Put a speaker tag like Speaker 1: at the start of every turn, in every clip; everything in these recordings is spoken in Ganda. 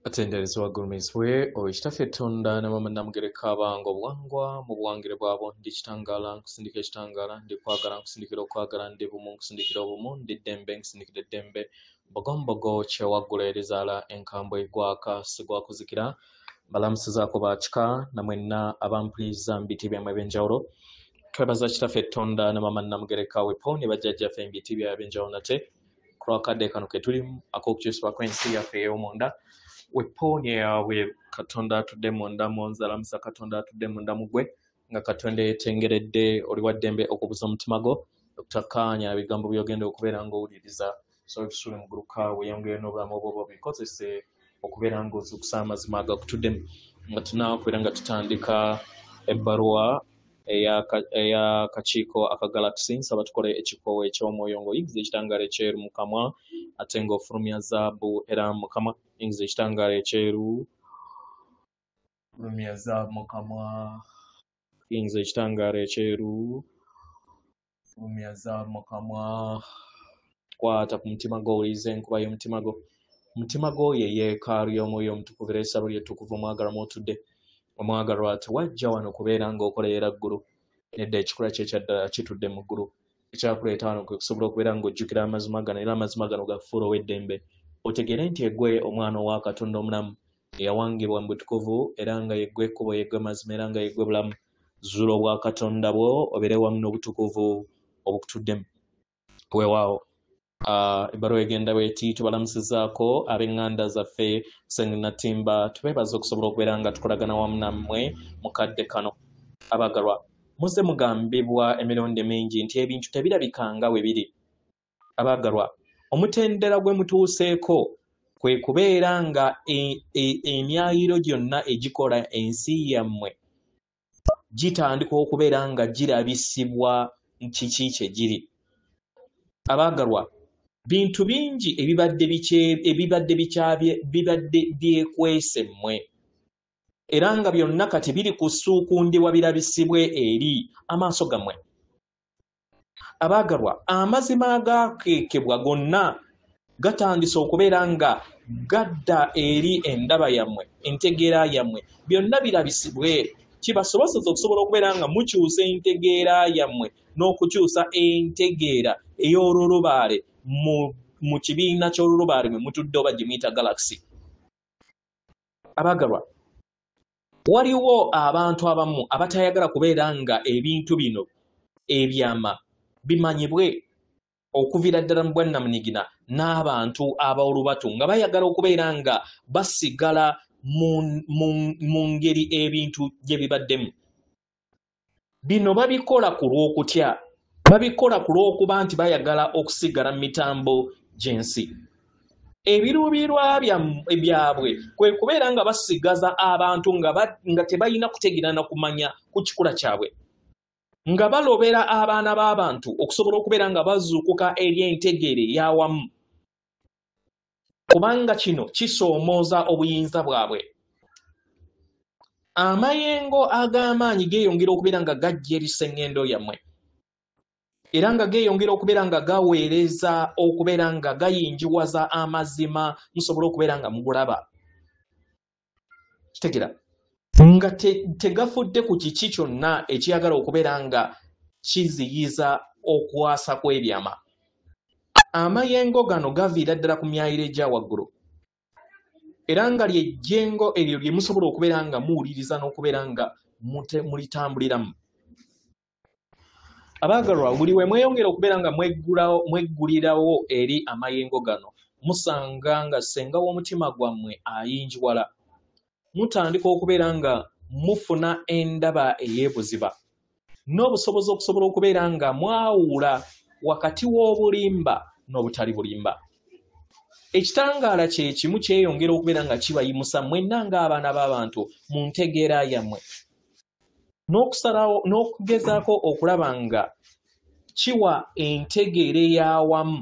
Speaker 1: Atenderezi wa Gulumiswe owekitaffe Tonda ne mama namugereka abango obwangwa mu buwangire bwabo ndi kitangala nkusindika ekitangala ndi kwagala nkusindikira okwagala ndi bumu nkusindikira obumu ndi ddembe nkusindikira eddembe mbogombogo kyewaggula erizaala enkambwe gwaka sigwakuzikira balamusizaako bakika namwenna abampuliriza mu biti byammwe ebyenjawulo twebaza kitaffe Tonda ne mama namugereka wepo ne bajjajjaffe mu biti byabwe ebyenjawulo nate kulwakadde kano ke tulimu ak'okukyusibwa kw'ensi yaffe ey'omunda weponya yawe Katonda atudde munda monzalamusa Katonda atudde munda mugwe nga Katonda yetengeredde oli wa ddembe okubuza omutima gwo okutakkaanya ebigambo by'ogenda okubeera ng'owuliriza so tusule mu gguluka weyongere n'obulamu obwo bikozese okubeera ng'ozuukusa amazima agakutuddemu nga tunaakubeera nga tutandika ebbaluwa eya kakiiko akagalaxy nsaba tukole ekikoowo eky'omwoyo ng'oyingiza ekitangaala ekyeru mu kamwa ate ng'ofulumya zaabu era mu kamwa yingiza ekitangaala ekyeru fulumya zaabu mu kamwa yingiza ekitangaala ekyeru fulumya zaabu mu kamwa kwata ku mutima gwo owuliriza enkuba y'omutima gwo omutima gwo ye yeekaalu y'omwoyo omutukuvu era essabo ly'ettukuvu omwagalwa otudde omwagalwa tewajja wano kubeera ng'okolerera ggulu nedda ekikula kye ekyaddala kitudde mu ggulu ekyakuleeta wano kwe kusobola okubeera ng'ojjukira amazima gano era amazima gano gafuula ow'eddembe otegere nti eggwe omwana owa Katonda omulamu eyawangibwa mu butukuvu era nga yeggwe ekkubo yeggwe mazima era nga yeggwe bulamu zuula obwa Katonda bwo obeere wamu n'obutukuvu obukutuddemu weewaawo ebbaluwa egenda bweti tubalamusizaako ab'eŋŋanda zaffe Sennatimba tubeebaza okusobola okubeera nga tukolagana wamu nammwe mu kadde kano abagalwa muze mugambibwa emirundi mingi nti ebintu tebirabikanga we biri abagalwa omutendera gwe mutuuseeko kwe kubeera nga emyayiro gyonna egikola ensi yammwe gitandika okubeera nga girabisibwa kiki kye giri abagalwa bintu bingi ebibadde byekwese mmwe era nga byonna kati biri kusuukundibwa birabisibwe eri amaaso gammwe abagalwa amazima agakeekebwa gonna gatandise okubeera nga gadda eri endaba yammwe entegeera yammwe byonna birabisibwe kibasobozesa okusobola okubeera nga mukyusa entegeera yammwe n'okukyusa entegeera ey'olulubaale mu kibiina ky'olulubaale mwe mutudde oba gye muyita galaxy abagalwa waliwo abantu abamu abatayagala kubeera nga ebintu bino ebyama bimanyibwe okuviira ddala mu bwannamunigina n'abantu ab'olubatu nga bayagala okubeera nga basigala mu ngeri ebintu gye bibaddemu bino babikola ku lw'okutya babikola ku lw'okuba nti bayagala okusigala mu mitambo gy'ensi ebiruubirwa byabwe kwe kubeera nga basigaza abantu nga tebalina kutegeerana kumanya ku kikula kyabwe nga balobera abaana b'abantu okusobola okubeera nga bazuukuka eri entegeere y'awamu kubanga kino kisoomooza obuyinza bwabwe amayengo ag'amaanyi geeyongera okubeera nga gajja eri sseŋŋendo yammwe era nga geeyongera okubeera nga gaweereza okubeera nga gayinjiwaza amazima musobole okubeera nga mugulaba kitegera nga tegafudde ku kiki kyonna ekiyagala okubeera nga kiziyiza okwasa kw'ebyama amayengo gano gaviira ddala ku myayiro egya waggulu era nga lyejjengo eryo lye musobola okubeera nga muwuliriza n'okubeera nga mulitambuliramu abaagalwa buli we mweyongera okubeera nga mweggulirawo eri amayengo gano musanga nga ssenga w'omutima gwammwe ayinjiwala mutandika okubeera nga mufuna endaba ey'ebuziba n'obusobozi okusobola okubeera nga mwawula wakati w'obulimba n'obutali bulimba ekitangaala kye kimu kyeyongera okubeera nga kibayimusa mwenna ng'abaana b'abantu mu ntegeera yammwe n'okugezaako okulaba nga kiwa entegeera ey'awamu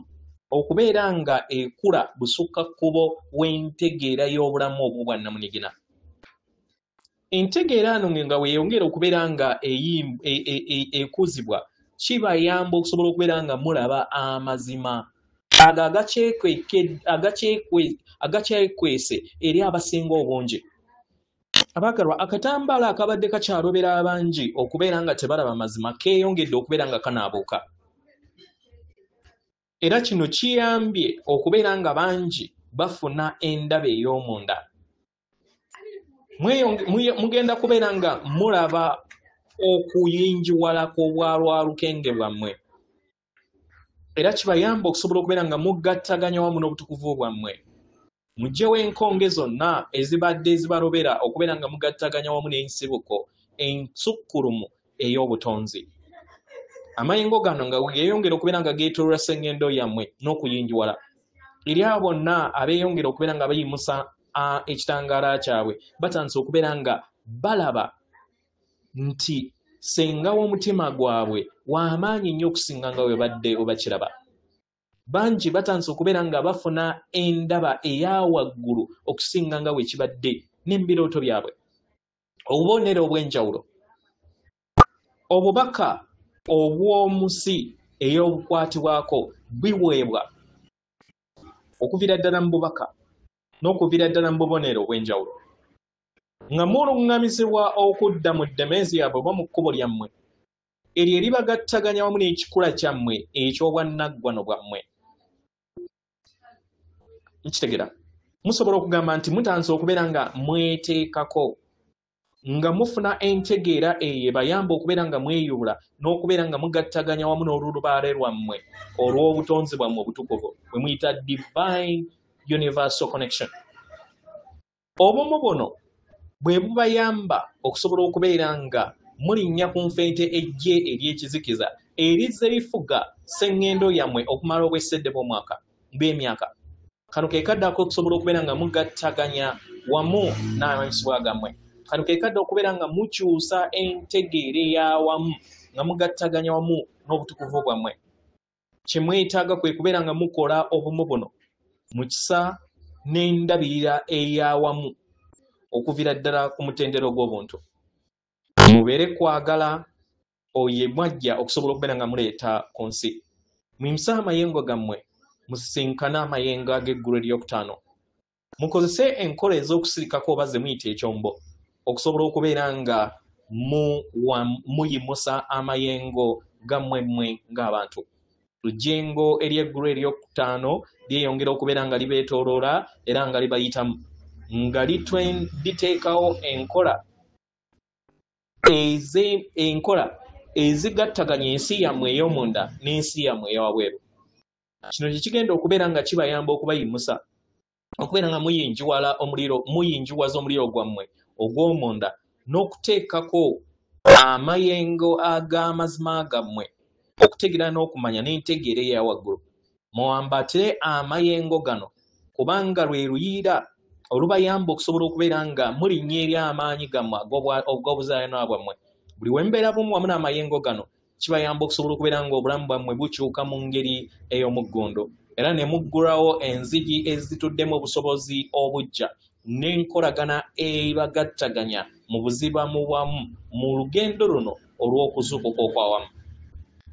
Speaker 1: okubeera nga ekula busukakkubo w'entegeera y'obulamu obw'obwannamunigina entegeera ano nga weeyongera okubeera nga ekuzibwa kibayamba okusobola okubeera nga mulaba amazima agakyekwese eri abasinga obungi. Abagalwa, akatambaala akabadde kakyalobera abangi okubeera nga tebalaba mazima keeyongedde okubeera nga kanaabuuka. Era kino kiyambye okubeera nga bangi bafuna endaba ey'omunda. Mugenda kubeera nga mulaba okuyinjiwala kw'obwalwalukenge bwammwe. Era kibayamba okusobola okubeera nga mugattaganya wamu n'obutukuvu bwammwe. Mugyewo enkonge zonna ezibadde zibalobera okubeera nga mugattaganya wamu n'ensibuko ensukkulumu ey'obutonzi. Amayengo gano nga geeyongera okubeera nga geetooloola sseŋŋendo yammwe n'okuyinjiwala. Eri abo bonna abeeyongera okubeera nga bayimusa ekitangaala kyabwe batandise okubeera nga balaba nti senga w'omutima gwabwe w'amaanyi nnyo okusinga nga bwe badde obakiraba. Bangi batandise okubeera nga bafuna endaba eya waggulu okusinga nga bwe kibadde n'embirooto byabwe. Obubonero obw'enjawulo, obubaka obw'omusi ey'obukwatibwako biweebwa okuviira ddala mu bubaka n'okuviira ddala mu bubonero obw'enjawulo. Nga muluŋŋamizibwa okudda mu ddemeezi yaabwe oba mu kkubo lyammwe eryo eribagattaganya wamu n'ekikula kyammwe eky'obwannaggwano bwammwe. Nkitegera, musobola okugamba nti mutandise okubeera nga mweteekako nga mufuna entegeera eyo ebayamba okubeera nga mweyubula n'okubeera nga mugattaganya wamu n'olulubaale lwammwe olw'obutonzi bwammwe obutukuvu bwe muyita divine universal connection. Obumu buno bwe bubayamba okusobola okubeera nga mulinnya ku nfeete ejje ery'ekizikiza erizze lifuga sseŋŋendo yammwe okumala obwesedde bw'emyaka. Kano ke kadde okusobola okubeera nga mugattaganya wamu n'amanyisibwa gammwe. Kano ke kadde okubeera nga mukyusa entegeera ey'awamu nga mugattaganya wamu n'obutukuvu bwammwe. Kye mwetaaga kwe kubeera nga mukola obumu buno mu kisa n'endabirira ey'awamu okuviira ddala ku mutendero gw'obuntu. Mubeere kwagala oye mwajja okusobola okubeera nga muleeta ku nsi. Muyimuse amayengo gammwe musisinkane amayengo ag'eggulu eryokutaano. Mukozese enkola ez'okusirikako oba ze muyita ekyombo okusobola okubeera nga muyimusa amayengo gammwemmwe ng'abantu. Lujengo ery'eggulu eryokutaano lyeyongera okubeera nga libeetooloola era nga libayitamu nga liteekawo enkola ezigattaganya ensi yammwe ey'omunda n'ensi yammwe ey'awabweru. Kino kigenda okubeera nga kibayamba okubayimusa okubeera nga muyinjiwaza omuliro gwammwe ogw'omunda n'okuteekako amayengo ag'amazima gammwe okutegeera n'okumanya n'entegeera eya waggulu. Muwambatire amayengo gano kubanga lwe luyiira olubayamba okusobola okubeera nga mulinnya eri amaanyi gammwe ogw'obuzaayana bwammwe. Buli we mbeera bumu wamu n'amayengo gano kibayamba okusobola okubeera nga obulamu bwammwe bukyuka mu ngeri ey'omuggondo era ne muggulawo enzigi ezituddemu obusobozi obujja n'enkolagana ebagattaganya mu buziba mu bwamu mu lugendo luno olw'okuzuukuka okwawamu.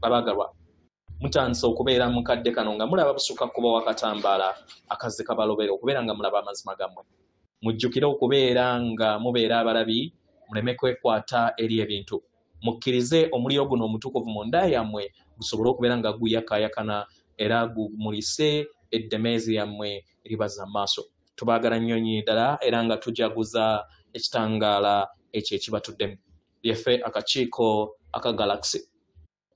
Speaker 1: Abagalwa, mutandise okubeera mu kadde kano nga mulaba busukka kuba wakatambaala akazze kabalobera okubeera nga mulaba amazima gammwe. Mujjukire okubeera nga mubeera abalabi, muleme kwekwata eri ebintu. Mukkirize omuliro guno omutukuvu mu nda yammwe gusobole okubeera nga guyakaayakana era gumulise eddemeezi yammwe eribaza mu maaso. Tubaagala nnyo ddala era nga tujaguza ekitangaala ekyo ekibatuddemu. Lyeffe akakiiko aka Galaxy.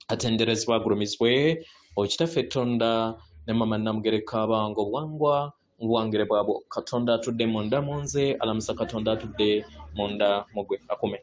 Speaker 1: Atenderezebwa agulumizibwe Okitaffe Tonda ne Mama Namugereka Abange Obwangwa mu buwangire bwabwo. Katonda atudde munda mu nze, alamusa Katonda atudde munda mu gwe. Akume.